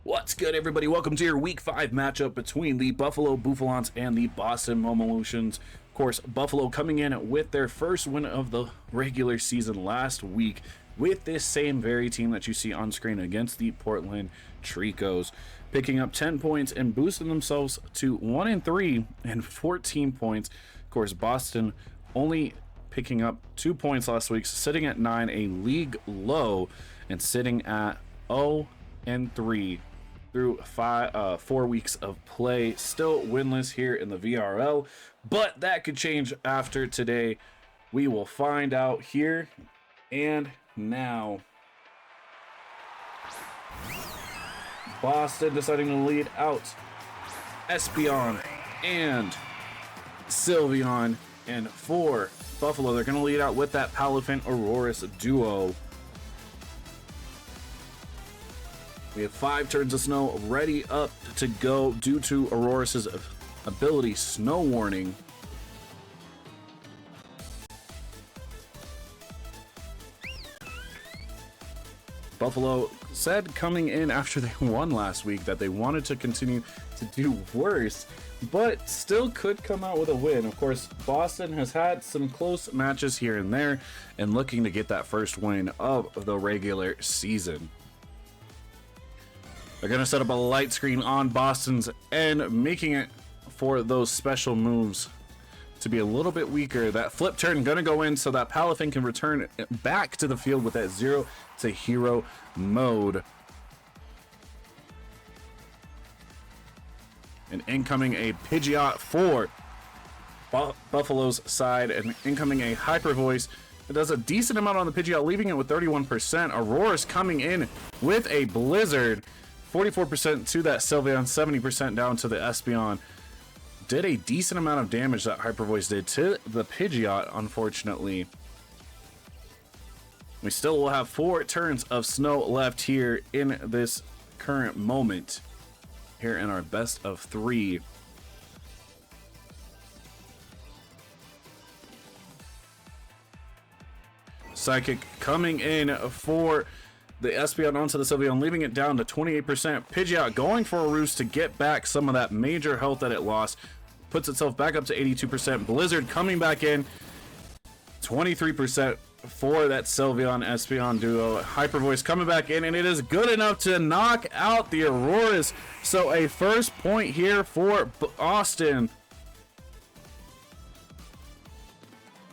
What's good, everybody? Welcome to your Week 5 matchup between the Buffalo Bouffalants and the Boston Momolutions. Of course, Buffalo coming in with their first win of the regular season last week with this same very team that you see on screen against the Portland Tricos, picking up 10 points and boosting themselves to 1-3 and 14 points. Of course, Boston only picking up 2 points last week, sitting at 9, a league low, and sitting at 0-3 through 4 weeks of play. Still winless here in the VRL, but that could change after today. We will find out here and now. Boston deciding to lead out Espeon and Sylveon, and for Buffalo, they're going to lead out with that Palafin Aurorus duo. We have 5 turns of snow ready up to go due to Aurorus's ability Snow Warning. Buffalo said coming in after they won last week that they wanted to continue to do worse, but still could come out with a win. Of course, Boston has had some close matches here and there and looking to get that first win of the regular season. They're going to set up a light screen on Boston's end, making it for those special moves to be a little bit weaker. That flip turn going to go in so that Palafin can return back to the field with that 0 to hero mode. And incoming a Pidgeot for Buffalo's side, and incoming a Hyper Voice. It does a decent amount on the Pidgeot, leaving it with 31%. Aurora's coming in with a Blizzard. 44% to that Sylveon, 70% down to the Espeon. Did a decent amount of damage that Hyper Voice did to the Pidgeot, unfortunately. We still will have 4 turns of snow left here in this current moment, here in our best of 3. Psychic coming in for the Espeon onto the Sylveon, leaving it down to 28%. Pidgeot going for a roost to get back some of that major health that it lost. Puts itself back up to 82%. Blizzard coming back in. 23% for that Sylveon Espeon duo. Hyper Voice coming back in, and it is good enough to knock out the Auroras. So a first point here for Boston,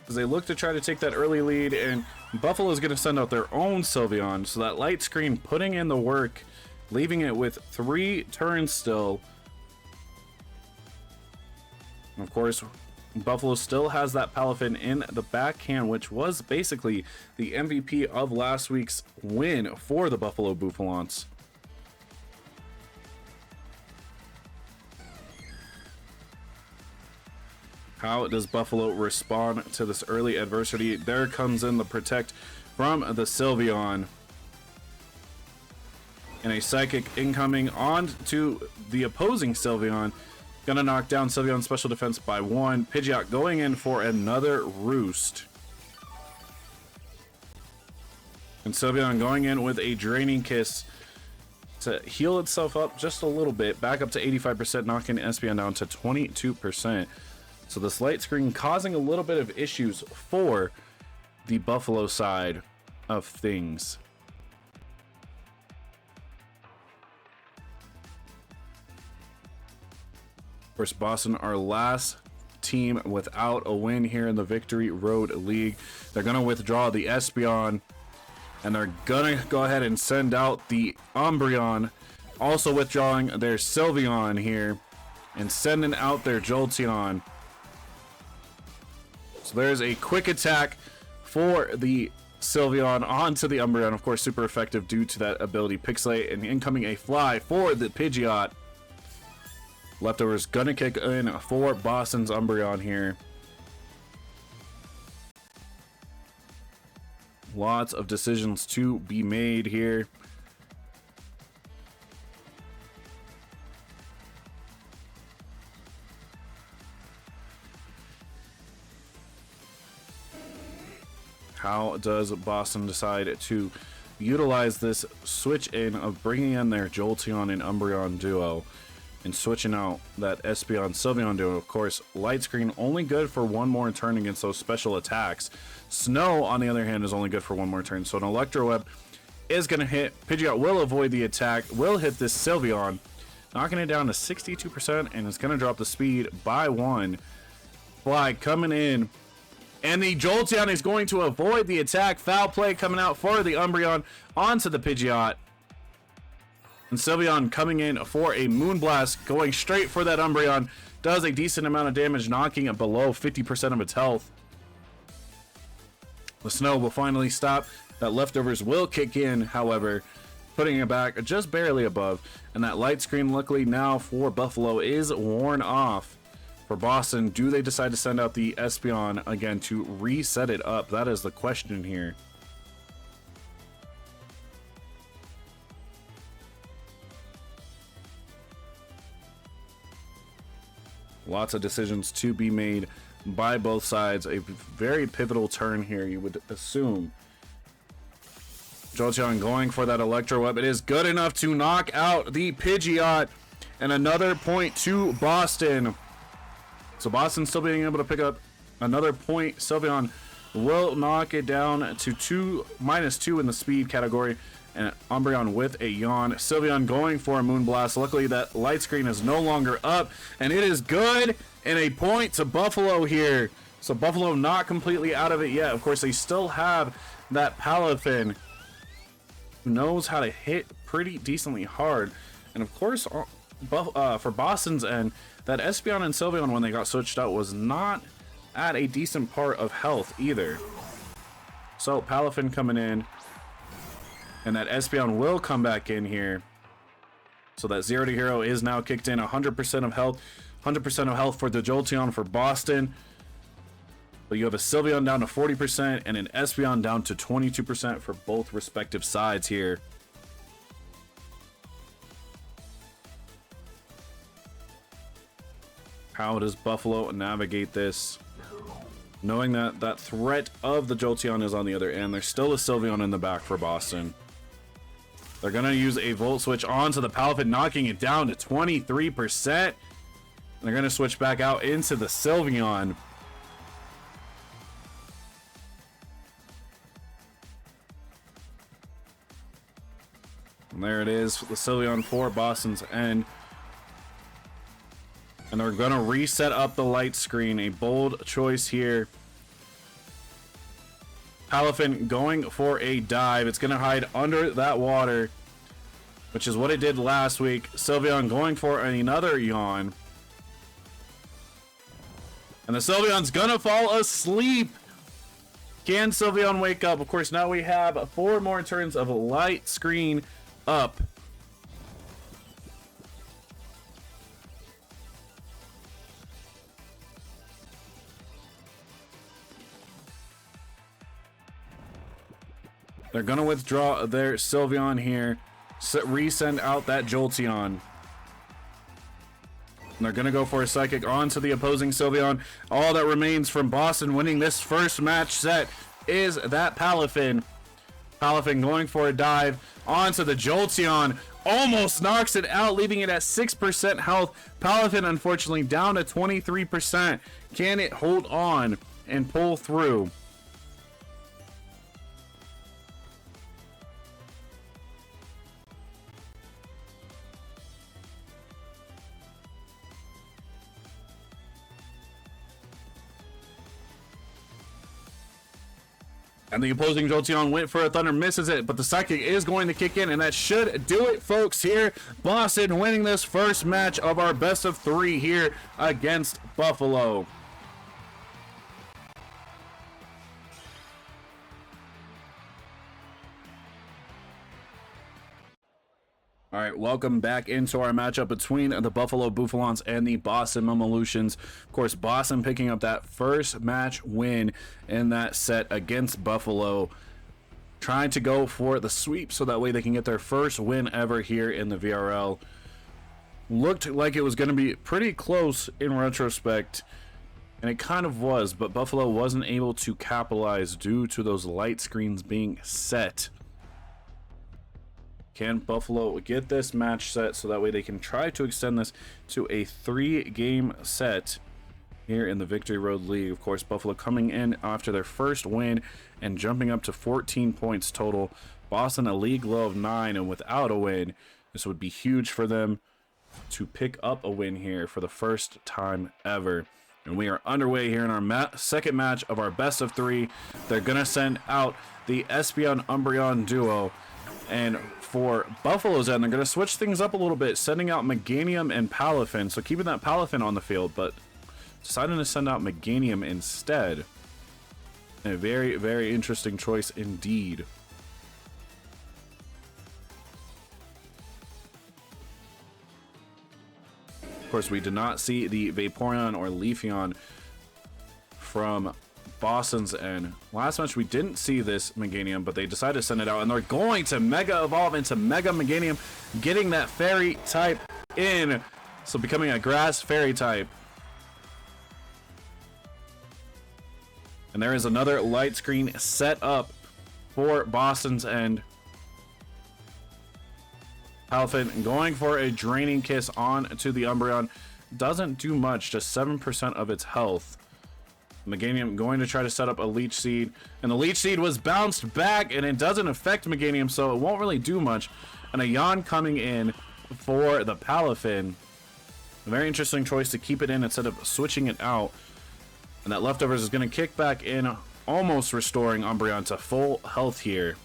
as they look to try to take that early lead, and Buffalo is going to send out their own Sylveon. So that light screen putting in the work, leaving it with 3 turns still. Of course, Buffalo still has that Palafin in the backhand, which was basically the MVP of last week's win for the Buffalo Bouffalants. How does Buffalo respond to this early adversity? There comes in the protect from the Sylveon. And a Psychic incoming on to the opposing Sylveon. Gonna knock down Sylveon's special defense by 1. Pidgeot going in for another roost. And Sylveon going in with a Draining Kiss to heal itself up just a little bit. Back up to 85%, knocking Espeon down to 22%. So this light screen causing a little bit of issues for the Buffalo side of things. Of course, Boston, our last team without a win here in the Victory Road League. They're going to withdraw the Espeon, and they're going to go ahead and send out the Umbreon. Also withdrawing their Sylveon here and sending out their Jolteon. So there's a quick attack for the Sylveon onto the Umbreon. Of course, super effective due to that ability Pixelate, and incoming a Fly for the Pidgeot. Leftovers gonna kick in for Boston's Umbreon here. Lots of decisions to be made here. How does Boston decide to utilize this switch in of bringing in their Jolteon and Umbreon duo and switching out that Espeon Sylveon duo. Of course, Light Screen only good for one more turn against those special attacks. Snow, on the other hand, is only good for one more turn. So an Electro Web is going to hit. Pidgeot will avoid the attack, will hit this Sylveon, knocking it down to 62%, and it's going to drop the speed by 1. Fly coming in, and the Jolteon is going to avoid the attack. Foul play coming out for the Umbreon onto the Pidgeot. And Sylveon coming in for a Moonblast, going straight for that Umbreon. Does a decent amount of damage, knocking it below 50% of its health. The snow will finally stop. That leftovers will kick in, however, putting it back just barely above. And that Light Screen, luckily now for Buffalo, is worn off. For Boston, do they decide to send out the Espeon again to reset it up? That is the question here. Lots of decisions to be made by both sides. A very pivotal turn here, you would assume. Jolteon going for that Electro Web. It is good enough to knock out the Pidgeot. And another point to Boston. So Boston still being able to pick up another point. Sylveon will knock it down to -2 in the speed category. And Umbreon with a yawn. Sylveon going for a Moonblast. Luckily, that Light Screen is no longer up. And it is good. And a point to Buffalo here. So Buffalo not completely out of it yet. Of course, they still have that Palafin, who knows how to hit pretty decently hard. And of course, for Boston's end, that Espeon and Sylveon, when they got switched out, was not at a decent part of health either. So Palafin coming in. And that Espeon will come back in here. So that 0 to hero is now kicked in. 100% of health. 100% of health for the Jolteon for Boston. But you have a Sylveon down to 40% and an Espeon down to 22% for both respective sides here. How does Buffalo navigate this? Knowing that that threat of the Jolteon is on the other end. There's still a Sylveon in the back for Boston. They're going to use a Volt Switch onto the Palafin, knocking it down to 23%. And they're going to switch back out into the Sylveon. And there it is, the Sylveon for Boston's end. And they're going to reset up the Light Screen. A bold choice here. Palafin going for a dive. It's going to hide under that water, which is what it did last week. Sylveon going for another yawn. And the Sylveon's going to fall asleep. Can Sylveon wake up? Of course, now we have 4 more turns of Light Screen up. They're going to withdraw their Sylveon here. Resend out that Jolteon. And they're going to go for a Psychic onto the opposing Sylveon. All that remains from Boston winning this first match set is that Palafin. Palafin going for a dive onto the Jolteon. Almost knocks it out, leaving it at 6% health. Palafin, unfortunately, down to 23%. Can it hold on and pull through? And the opposing Jolteon went for a Thunder, misses it, but the Psychic is going to kick in, and that should do it, folks, here. Boston winning this first match of our best of 3 here against Buffalo. All right, welcome back into our matchup between the Buffalo Bouffalants and the Boston Momolutions. Of course, Boston picking up that first match win in that set against Buffalo, trying to go for the sweep so that way they can get their first win ever here in the VRL. Looked like it was going to be pretty close in retrospect, and it kind of was, but Buffalo wasn't able to capitalize due to those light screens being set. Can Buffalo get this match set so that way they can try to extend this to a 3-game set here in the Victory Road League? Of course, Buffalo coming in after their first win and jumping up to 14 points total. Boston a league low of 9, and without a win, this would be huge for them to pick up a win here for the first time ever. And we are underway here in our second match of our best of 3. They're going to send out the Espeon Umbreon duo. And for Buffalo's end, they're going to switch things up a little bit, sending out Meganium and Palafin. So keeping that Palafin on the field, but deciding to send out Meganium instead. A very, very interesting choice indeed. Of course, we did not see the Vaporeon or Leafeon from Boston's end. Last match, we didn't see this Meganium, but they decided to send it out, and they're going to Mega Evolve into Mega Meganium, getting that Fairy type in, so becoming a Grass Fairy type. And there is another light screen set up for Boston's end. Palafin going for a Draining Kiss on to the Umbreon. Doesn't do much, just 7% of its health. Meganium going to try to set up a Leech Seed, and the Leech Seed was bounced back, and it doesn't affect Meganium, so it won't really do much. And a Yawn coming in for the Palafin. A very interesting choice to keep it in instead of switching it out. And that Leftovers is going to kick back in, almost restoring Umbreon to full health here.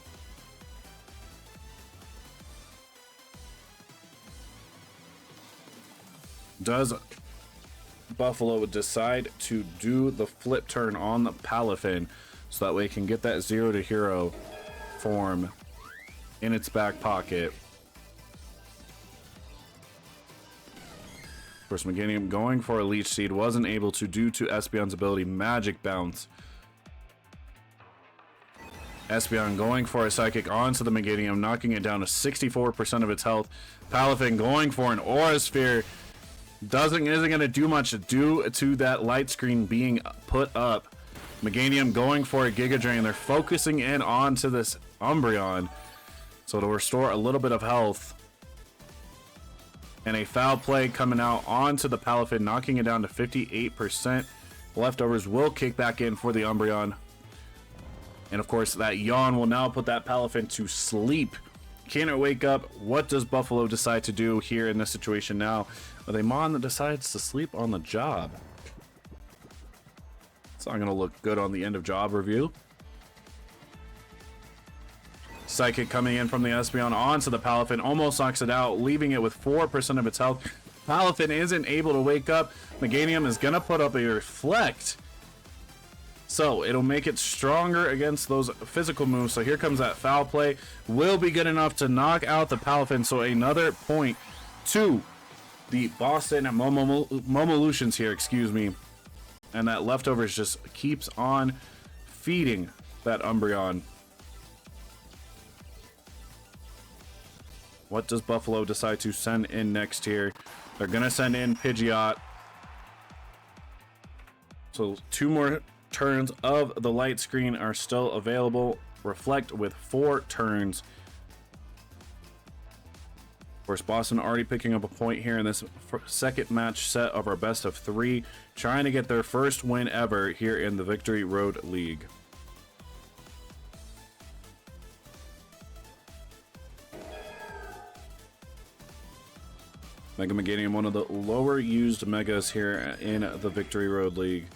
Does Buffalo decide to do the flip turn on the Palafin so that way it can get that 0 to hero form in its back pocket? Of course, Meganium going for a Leech Seed wasn't able to due to Espeon's ability Magic Bounce. Espeon going for a Psychic onto the Meganium, knocking it down to 64% of its health. Palafin going for an Aura Sphere. Isn't going to do much due to that light screen being put up. Meganium going for a Giga Drain. They're focusing in onto this Umbreon, so it'll restore a little bit of health. And a Foul Play coming out onto the Palafin, knocking it down to 58%. Leftovers will kick back in for the Umbreon. And of course, that Yawn will now put that Palafin to sleep. Can it wake up? What does Buffalo decide to do here in this situation now? With a Mon that decides to sleep on the job. It's not going to look good on the end of job review. Psychic coming in from the Espeon onto the Palafin, almost knocks it out, leaving it with 4% of its health. Palafin isn't able to wake up. Meganium is going to put up a Reflect. So it'll make it stronger against those physical moves. So here comes that Foul Play. Will be good enough to knock out the Palafin. So another point to the Boston Momolutions here, excuse me. And that Leftovers just keeps on feeding that Umbreon. What does Buffalo decide to send in next here? They're going to send in Pidgeot. So 2 more turns of the light screen are still available. Reflect with 4 turns. Of course, Boston already picking up a point here in this second match set of our best of 3, trying to get their first win ever here in the Victory Road League. Mega Meganium, one of the lower used Megas here in the Victory Road League.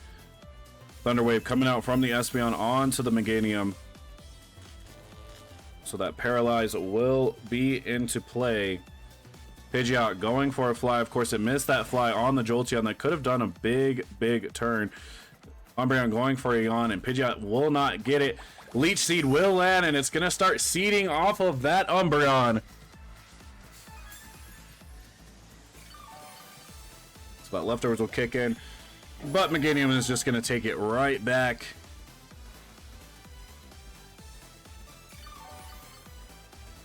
Thunderwave coming out from the Espeon onto the Meganium. So that Paralyze will be into play. Pidgeot going for a fly. Of course, it missed that fly on the Jolteon. That could have done a big, big turn. Umbreon going for a Yawn, and Pidgeot will not get it. Leech Seed will land, and it's going to start seeding off of that Umbreon. So that Leftovers will kick in. But Meganium is just going to take it right back.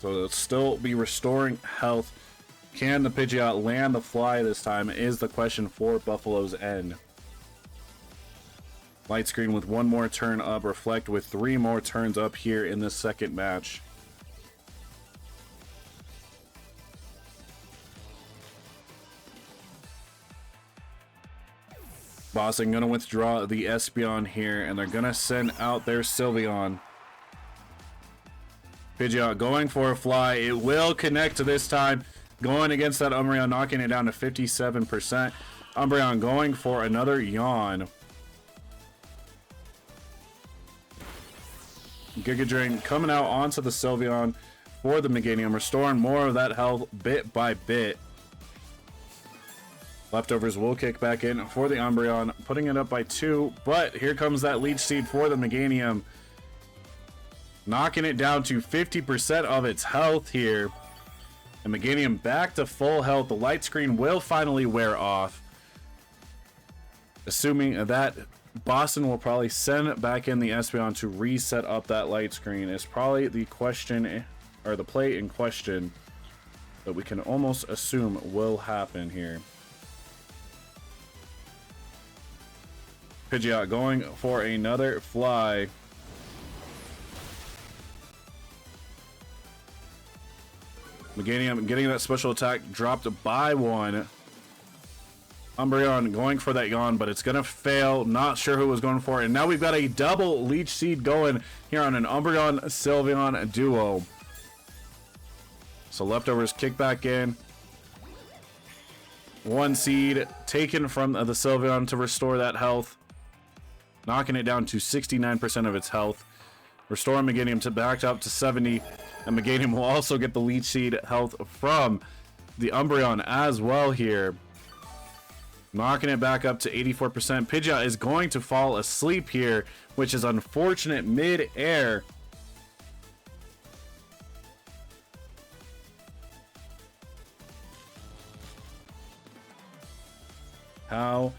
So it'll still be restoring health. Can the Pidgeot land the fly this time is the question for Buffalo's end. Light Screen with 1 more turn up. Reflect with 3 more turns up here in this second match. Boston gonna withdraw the Espeon here, and they're gonna send out their Sylveon. Pidgeot going for a fly. It will connect this time. Going against that Umbreon, knocking it down to 57%. Umbreon going for another Yawn. Giga Drain coming out onto the Sylveon for the Meganium, restoring more of that health bit by bit. Leftovers will kick back in for the Umbreon, putting it up by 2, but here comes that Leech Seed for the Meganium, knocking it down to 50% of its health here. And Meganium back to full health. The light screen will finally wear off, assuming that Boston will probably send back in the Espeon to reset up that light screen. Is probably the question, or the play in question, that we can almost assume will happen here. Pidgeot going for another fly. Meganium getting that special attack dropped by 1. Umbreon going for that Yawn, but it's going to fail. Not sure who was going for it. And now we've got a double Leech Seed going here on an Umbreon-Sylveon duo. So Leftovers kick back in. 1 seed taken from the Sylveon to restore that health, knocking it down to 69% of its health. Restoring Meganium to back up to 70. And Meganium will also get the Leech Seed health from the Umbreon as well here, knocking it back up to 84%. Pidgeot is going to fall asleep here, which is unfortunate mid-air. How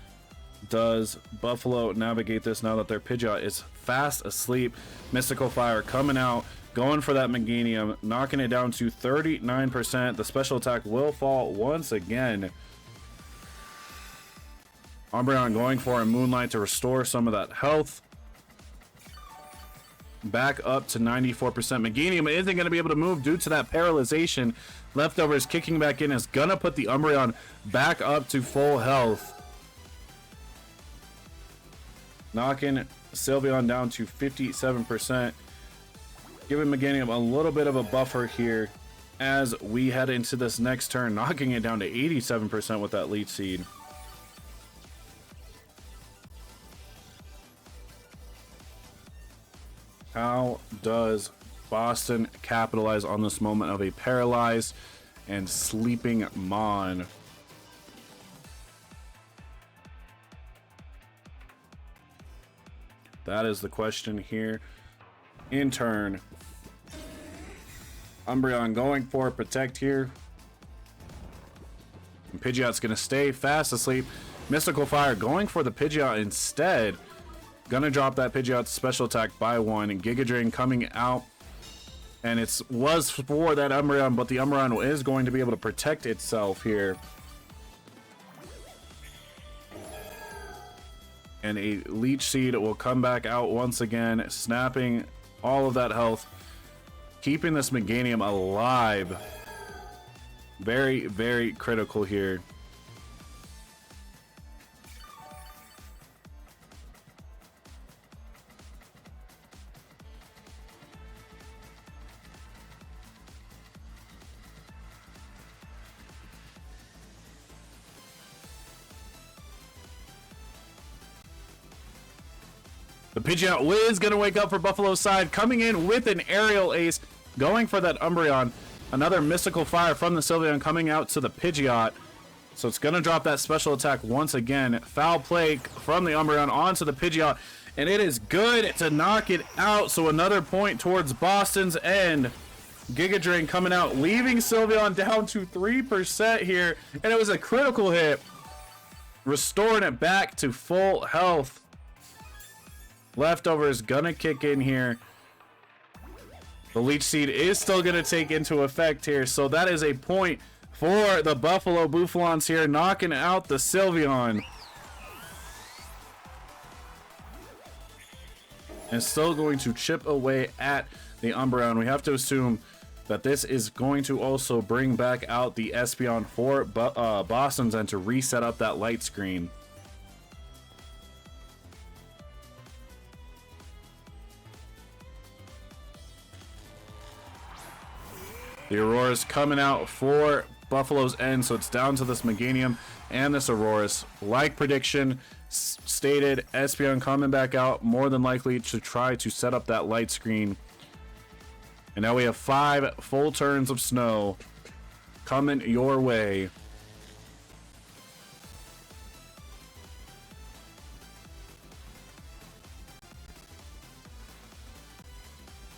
does Buffalo navigate this now that their Pidgeot is fast asleep? Mystical Fire coming out, going for that Meganium, knocking it down to 39%. The special attack will fall once again. Umbreon going for a Moonlight to restore some of that health. Back up to 94%. Meganium isn't going to be able to move due to that paralyzation. Leftovers kicking back in is going to put the Umbreon back up to full health, knocking Sylveon down to 57%. Giving Meganium a little bit of a buffer here as we head into this next turn, knocking it down to 87% with that Leech Seed. How does Boston capitalize on this moment of a paralyzed and sleeping Mon? That is the question here. In turn, Umbreon going for Protect here. And Pidgeot's going to stay fast asleep. Mystical Fire going for the Pidgeot instead. Gonna drop that Pidgeot's special attack by 1. And Giga Drain coming out. And it was for that Umbreon, but the Umbreon is going to be able to protect itself here. And a Leech Seed will come back out once again, snapping all of that health, keeping this Meganium alive. Very, very critical here. The Pidgeot is going to wake up for Buffalo's side, coming in with an Aerial Ace, going for that Umbreon. Another Mystical Fire from the Sylveon coming out to the Pidgeot. So it's going to drop that special attack once again. Foul play from the Umbreon onto the Pidgeot, and it is good to knock it out. So another point towards Boston's end. Giga Drain coming out, leaving Sylveon down to 3% here, and it was a critical hit, restoring it back to full health. Leftovers gonna kick in here. The Leech Seed is still gonna take into effect here, so that is a point for the Buffalo Bouffalants here, knocking out the Sylveon. And still going to chip away at the Umbreon. We have to assume that this is going to also bring back out the Espeon for Boston's and to reset up that light screen. The Aurora's coming out for Buffalo's end, so it's down to this Meganium and this Aurora's. Like prediction stated, Espeon coming back out, more than likely to try to set up that light screen. And now we have 5 full turns of snow coming your way.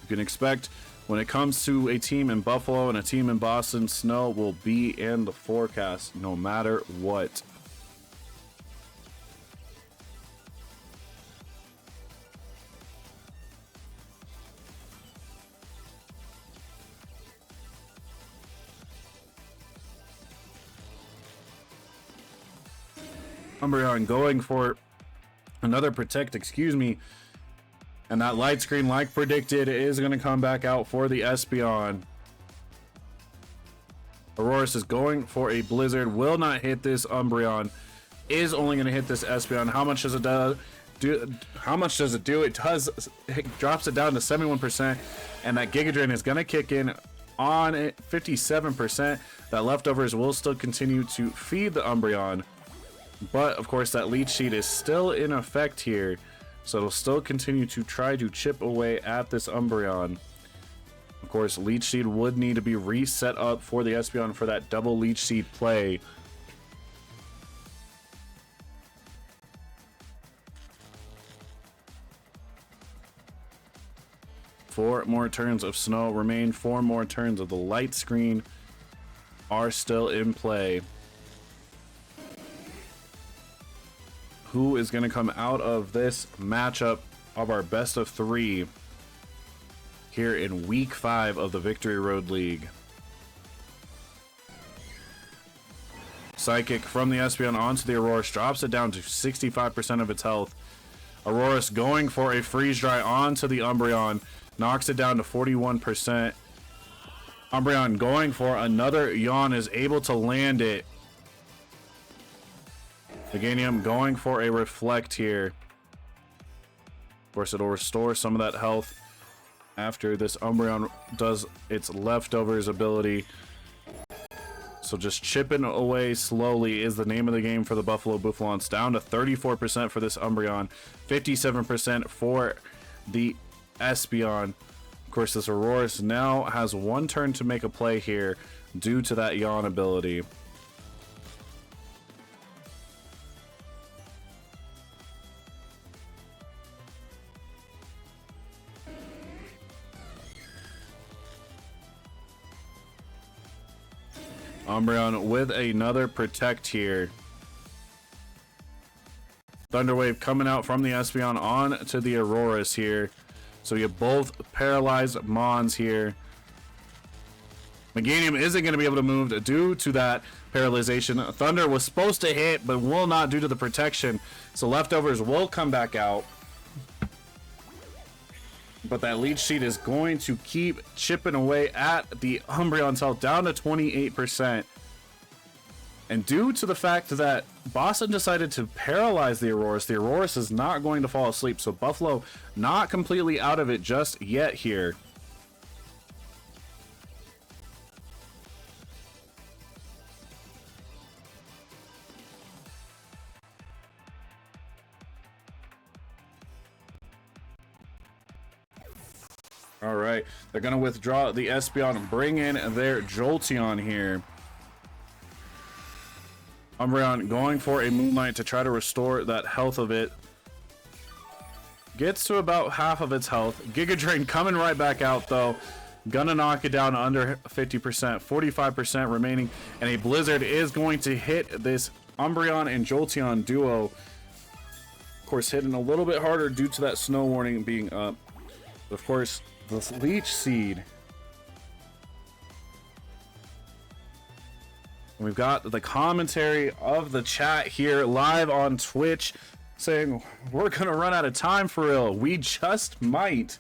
You can expect, when it comes to a team in Buffalo and a team in Boston, snow will be in the forecast no matter what. Umbreon going for another protect, excuse me. And that light screen, like predicted, is going to come back out for the Espeon. Aurorus is going for a Blizzard. Will not hit this Umbreon. Is only going to hit this Espeon. How much does it do? How much does it do? It does. It drops it down to 71%. And that Giga Drain is going to kick in on it, 57%. That leftovers will still continue to feed the Umbreon. But, of course, that Leech Seed is still in effect here. So it'll still continue to try to chip away at this Umbreon. Of course, Leech Seed would need to be reset up for the Espeon for that double Leech Seed play. Four more turns of snow remain. 4 more turns of the light screen are still in play. Who is going to come out of this matchup of our best of 3 here in week 5 of the Victory Road League? Psychic from the Espeon onto the Aurorus, drops it down to 65% of its health. Aurorus going for a Freeze Dry onto the Umbreon, knocks it down to 41%. Umbreon going for another Yawn, is able to land it. Meganium going for a Reflect here. Of course, it'll restore some of that health after this Umbreon does its leftovers ability. So just chipping away slowly is the name of the game for the Buffalo Bouffalants. Down to 34% for this Umbreon, 57% for the Espeon. Of course, this Aurorus now has 1 turn to make a play here due to that Yawn ability. Umbreon with another Protect here. Thunder Wave coming out from the Espeon on to the Aurorus here. So you have both paralyzed Mons here. Meganium isn't going to be able to move due to that paralyzation. Thunder was supposed to hit, but will not due to the protection. So leftovers will come back out. But that Leech Seed is going to keep chipping away at the Umbreon's health, down to 28%. And due to the fact that Boston decided to paralyze the Aurorus is not going to fall asleep. So Buffalo not completely out of it just yet here. All right, they're going to withdraw the Espeon and bring in their Jolteon here. Umbreon going for a Moonlight to try to restore that health of it. Gets to about half of its health. Giga Drain coming right back out though. Gonna knock it down under 50%, 45% remaining. And a Blizzard is going to hit this Umbreon and Jolteon duo. Of course, hitting a little bit harder due to that snow warning being up. But of course, this Leech Seed. We've got the commentary of the chat here live on Twitch saying we're gonna run out of time for real. We just might.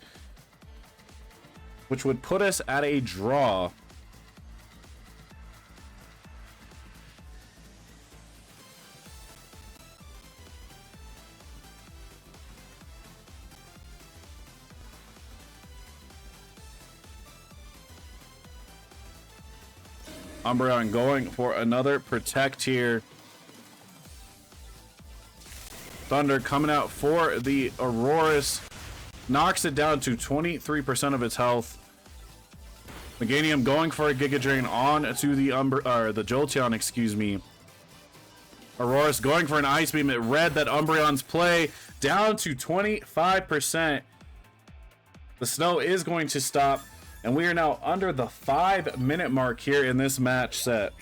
Which would put us at a draw. Umbreon going for another protect here. Thunder coming out for the Aurorus. Knocks it down to 23% of its health. Meganium going for a Giga Drain on to the the Jolteon, excuse me. Aurorus going for an Ice Beam. It read that Umbreon's play, down to 25%. The snow is going to stop, and we are now under the 5-minute mark here in this match set.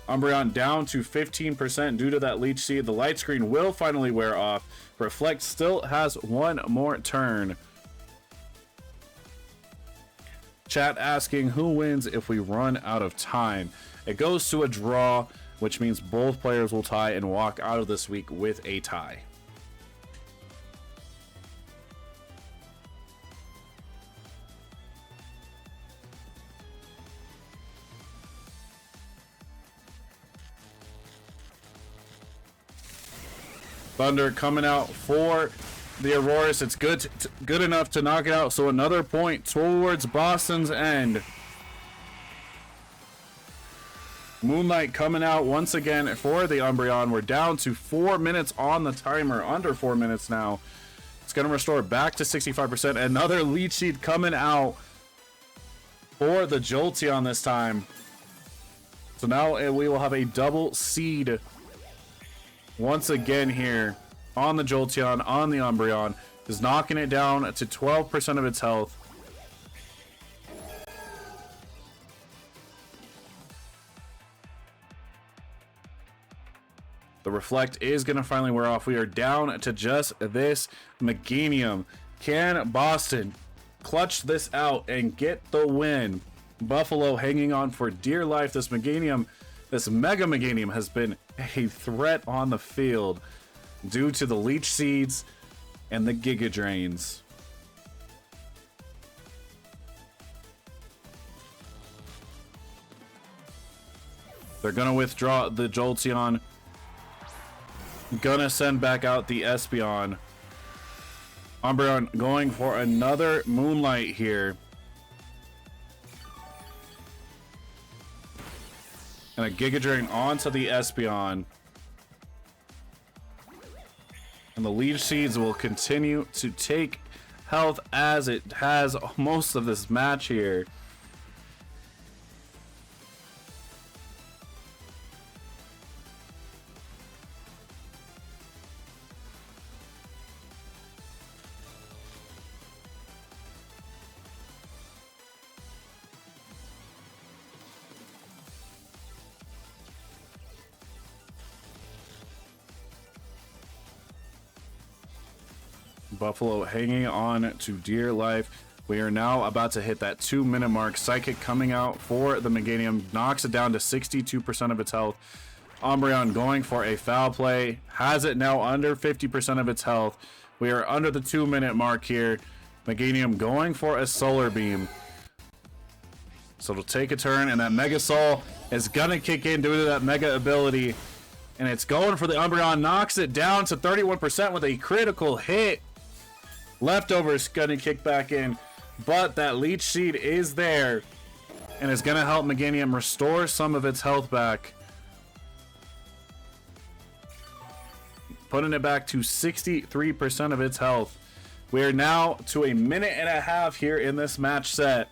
Umbreon down to 15% due to that Leech Seed. The light screen will finally wear off. Reflect still has one more turn. Chat asking who wins if we run out of time. It goes to a draw, which means both players will tie and walk out of this week with a tie. Thunder coming out for the Aurorus. It's good enough to knock it out. So another point towards Boston's end. Moonlight coming out once again for the Umbreon. We're down to 4 minutes on the timer. Under 4 minutes now. It's going to restore back to 65%. Another Leech Seed coming out for the Jolteon this time. So now we will have a double seed once again here on the Jolteon, on the Umbreon. Is knocking it down to 12% of its health. The Reflect is going to finally wear off. We are down to just this Meganium. Can Boston clutch this out and get the win? Buffalo hanging on for dear life. This Meganium, this Mega Meganium has been a threat on the field due to the Leech Seeds and the Giga Drains. They're going to withdraw the Jolteon. Gonna send back out the Espeon. Umbreon going for another Moonlight here. And a Giga Drain onto the Espeon. And the Leech Seeds will continue to take health as it has most of this match here. Buffalo hanging on to dear life. We are now about to hit that 2-minute mark. Psychic coming out for the Meganium. Knocks it down to 62% of its health. Umbreon going for a foul play. Has it now under 50% of its health. We are under the 2-minute mark here. Meganium going for a Solar Beam. So it'll take a turn, and that Mega Soul is gonna kick in due to that Mega ability. And it's going for the Umbreon. Knocks it down to 31% with a critical hit. Leftovers gonna kick back in, but that Leech Seed is there and is gonna help Meganium restore some of its health back, putting it back to 63% of its health. We are now to a minute and a half here in this match set.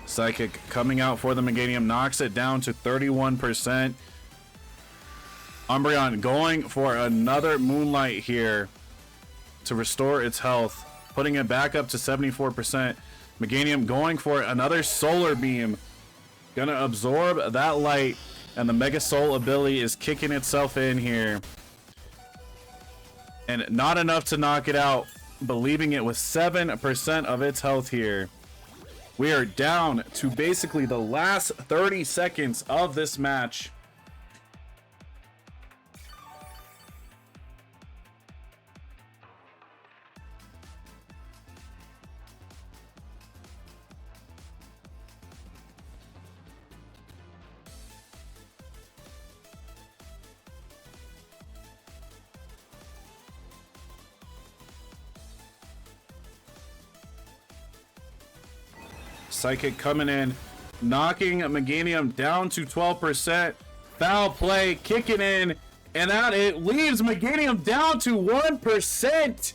Psychic coming out for the Meganium, knocks it down to 31%. Umbreon going for another Moonlight here to restore its health, putting it back up to 74%. Meganium going for another Solar Beam, gonna absorb that light, and the Mega Soul ability is kicking itself in here. And not enough to knock it out, but leaving it with 7% of its health here. We are down to basically the last 30 seconds of this match. Psychic coming in, knocking Meganium down to 12%. Foul play, kicking in, and out it leaves Meganium down to 1%.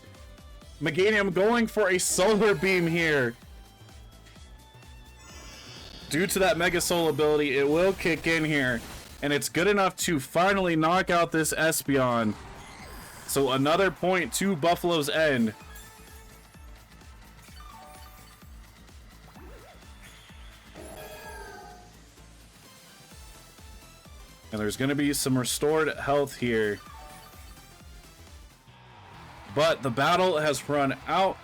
Meganium going for a Solar Beam here. Due to that Mega Soul ability, it will kick in here, and it's good enough to finally knock out this Espeon. So another point to Buffalo's end. And there's going to be some restored health here. But the battle has run out.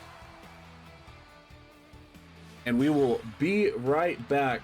And we will be right back.